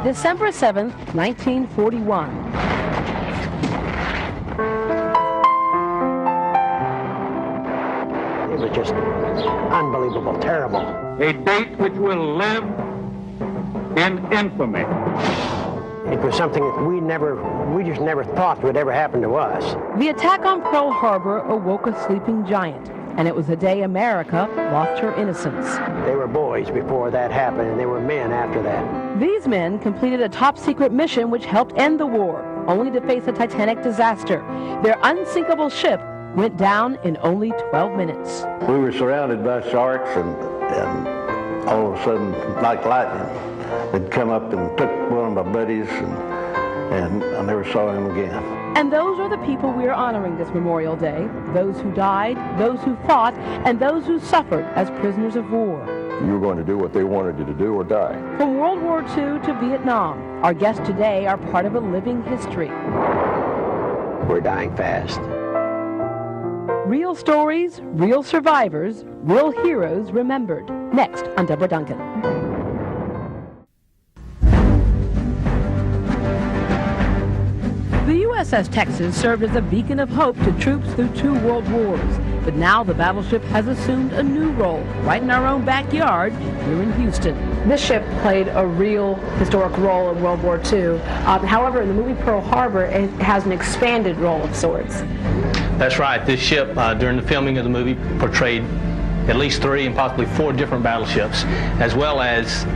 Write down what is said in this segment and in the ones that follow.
December 7th, 1941. It was just unbelievable, terrible. A date which will live in infamy. It was something that we just never thought would ever happen to us. The attack on Pearl Harbor awoke a sleeping giant, and it was the day America lost her innocence. They were boys before that happened, and they were men after that. These men completed a top-secret mission which helped end the war, only to face a Titanic disaster. Their unsinkable ship went down in only 12 minutes. We were surrounded by sharks, and all of a sudden, like lightning, they'd come up and took one of my buddies, and I never saw him again. And those are the people we are honoring this Memorial Day, those who died, those who fought, and those who suffered as prisoners of war. You were going to do what they wanted you to do or die. From World War II to Vietnam, our guests today are part of a living history. We're dying fast. Real stories, real survivors, real heroes remembered. Next on Debra Duncan. The USS Texas served as a beacon of hope to troops through 2 world wars. But now the battleship has assumed a new role, right in our own backyard here in Houston. This ship played a real historic role in World War II. However, in the movie Pearl Harbor, it has an expanded role of sorts. That's right. This ship, during the filming of the movie, portrayed at least 3 and possibly 4 different battleships, as well as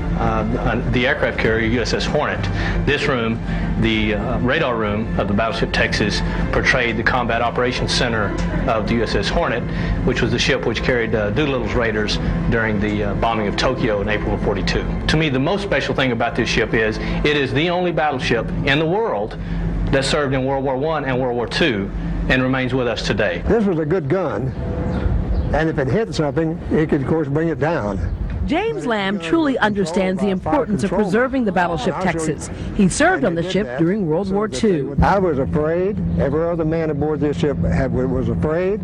the aircraft carrier USS Hornet. This room, the radar room of the Battleship Texas, portrayed the Combat Operations Center of the USS Hornet, which was the ship which carried Doolittle's raiders during the bombing of Tokyo in April of '42. To me, the most special thing about this ship is it is the only battleship in the world that served in World War I and World War II and remains with us today. This was a good gun, and if it hit something, it could, of course, bring it down. James Lamb truly understands the importance of preserving the Battleship Texas. He served on the ship during World War II. I was afraid. Every other man aboard this ship was afraid,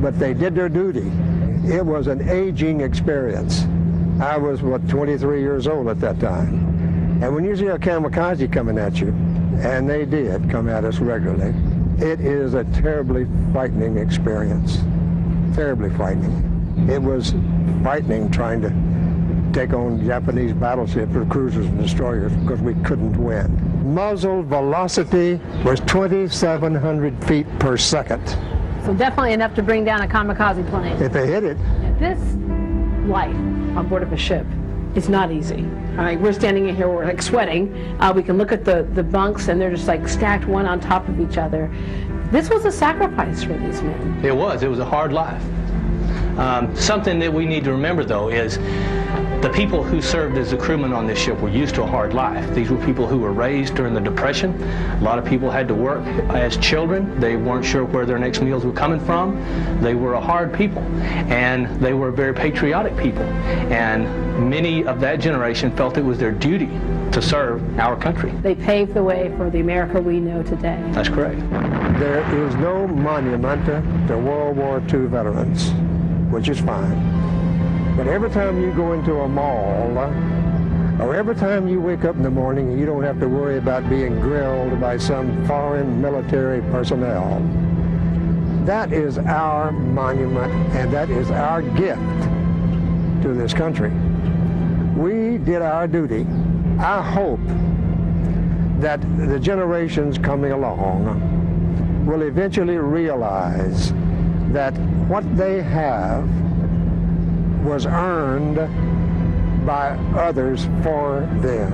but they did their duty. It was an aging experience. I was, 23 years old at that time. And when you see a kamikaze coming at you, and they did come at us regularly, it is a terribly frightening experience. Terribly frightening. It was frightening trying to take on Japanese battleships or cruisers and destroyers because we couldn't win. Muzzle velocity was 2,700 feet per second. So definitely enough to bring down a kamikaze plane. If they hit it. This life on board of a ship is not easy. All right, we're standing in here, we're like sweating. We can look at the bunks and they're just like stacked one on top of each other. This was a sacrifice for these men. It was a hard life. Something that we need to remember, though, is the people who served as the crewmen on this ship were used to a hard life. These were people who were raised during the Depression. A lot of people had to work as children. They weren't sure where their next meals were coming from. They were a hard people, and they were very patriotic people. And many of that generation felt it was their duty to serve our country. They paved the way for the America we know today. That's correct. There is no monument to World War II veterans, which is fine. But every time you go into a mall, or every time you wake up in the morning and you don't have to worry about being grilled by some foreign military personnel, that is our monument and that is our gift to this country. We did our duty. I hope that the generations coming along will eventually realize that what they have was earned by others for them.